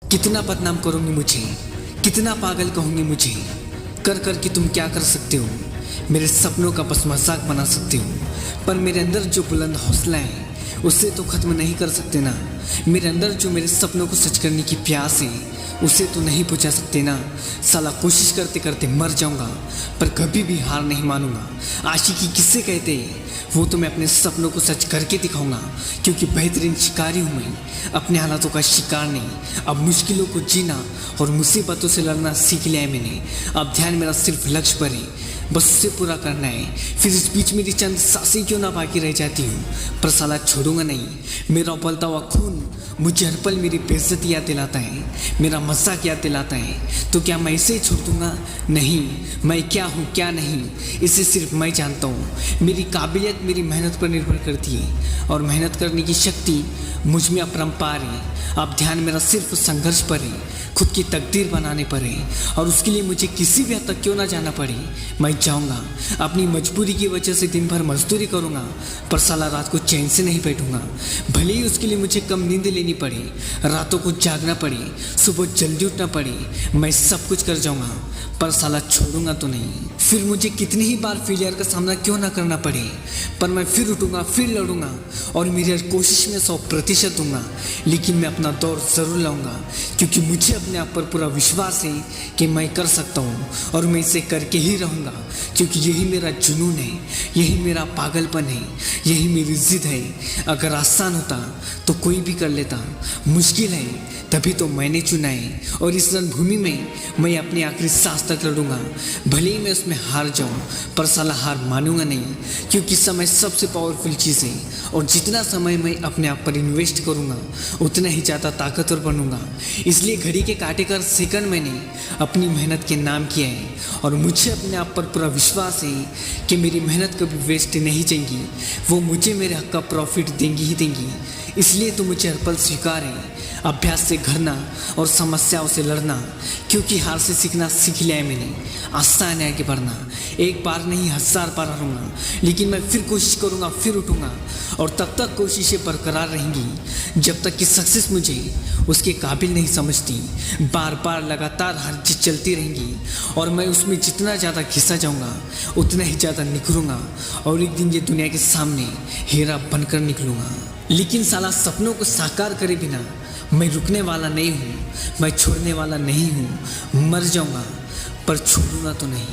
कितना बदनाम करोगे मुझे, कितना पागल कहोगे मुझे। कर कर के तुम क्या कर सकते हो, मेरे सपनों का बस मजाक बना सकते हो। पर मेरे अंदर जो बुलंद हौसला है उसे तो ख़त्म नहीं कर सकते ना। मेरे अंदर जो मेरे सपनों को सच करने की प्यास है उसे तो नहीं बुझा सकते ना। साला कोशिश करते करते मर जाऊंगा पर कभी भी हार नहीं मानूंगा। आशिकी किससे कहते हैं, वो तो मैं अपने सपनों को सच करके दिखाऊंगा, क्योंकि बेहतरीन शिकारी हूँ मैं, अपने हालातों का शिकार नहीं। अब मुश्किलों को जीना और मुसीबतों से लड़ना सीख लिया है मैंने। अब ध्यान मेरा सिर्फ लक्ष्य पर है, बस उसे पूरा करना है। फिर इस बीच मेरी चंद सांसें क्यों ना बाकी रह जाती हूँ, पर साला छोड़ूंगा नहीं। मेरा उबलता हुआ खून मुझे हर पल मेरी बेइज्जती याद दिलाता है, मेरा मजाक याद दिलाता है। तो क्या मैं इसे ही छोड़ दूंगा? नहीं, मैं क्या हूँ क्या नहीं इसे सिर्फ मैं जानता हूँ। मेरी काबिलियत मेरी मेहनत पर निर्भर करती है और मेहनत करने की शक्ति मुझ में अपरंपार है। अब ध्यान मेरा सिर्फ संघर्ष पर है, खुद की तकदीर बनाने पर है, और उसके लिए मुझे किसी भी हद तक क्यों ना जाना पड़े मैं जाऊंगा। अपनी मजबूरी की वजह से दिन भर मजदूरी करूंगा पर साला रात को चैन से नहीं बैठूंगा। भले ही उसके लिए मुझे कम नींद लेनी पड़े, रातों को जागना पड़े, सुबह जल्दी उठना पड़े, मैं सब कुछ कर जाऊंगा पर साला छोड़ूंगा तो नहीं। फिर मुझे कितनी ही बार फेलियर का सामना क्यों ना करना पड़े, पर मैं फिर उठूंगा, फिर लड़ूंगा और मेरी हर कोशिश में 100% दूंगा। लेकिन मैं अपना दौर ज़रूर लाऊंगा, क्योंकि मुझे अपने आप पर पूरा विश्वास है कि मैं कर सकता हूँ और मैं इसे करके ही रहूँगा, क्योंकि यही मेरा जुनून है, यही मेरा पागलपन है, यही मेरी जिद है। अगर आसान होता तो कोई भी कर लेता, मुश्किल है तभी तो मैंने चुना है, और इस रणभूमि में मैं अपनी आखिरी सांस तक लड़ूंगा। भले ही मैं उसमें हार जाऊं पर साला हार मानूंगा नहीं, क्योंकि समय सबसे पावरफुल चीज़ है, और जितना समय मैं अपने आप पर इन्वेस्ट करूंगा उतना ही ज़्यादा ताकतवर बनूंगा। इसलिए घड़ी के काटे कर सेकंड मैंने अपनी मेहनत के नाम किया है, और मुझे अपने आप पर पूरा विश्वास है कि मेरी मेहनत कभी वेस्ट नहीं जाएगी, वो मुझे मेरे हक का प्रॉफिट देंगी ही देंगी। इसलिए तो मुझे हर पल स्वीकार है अभ्यास से घरना और समस्याओं से लड़ना, क्योंकि हार से सीखना सीख लिया है मैंने। आसान है आगे बढ़ना, एक बार नहीं 1000 बार हारूंगा, लेकिन मैं फिर कोशिश करूंगा, फिर उठूंगा, और तब तक कोशिशें बरकरार रहेंगी जब तक कि सक्सेस मुझे उसके काबिल नहीं समझती। बार बार लगातार हर चीज चलती रहेंगी और मैं उसमें जितना ज़्यादा घिसा जाऊंगा उतना ही ज़्यादा निखरूंगा, और एक दिन ये दुनिया के सामने हीरा बनकर निकलूंगा। लेकिन साला सपनों को साकार करे बिना मैं रुकने वाला नहीं हूँ, मैं छोड़ने वाला नहीं हूँ। मर जाऊंगा पर छोड़ूंगा तो नहीं।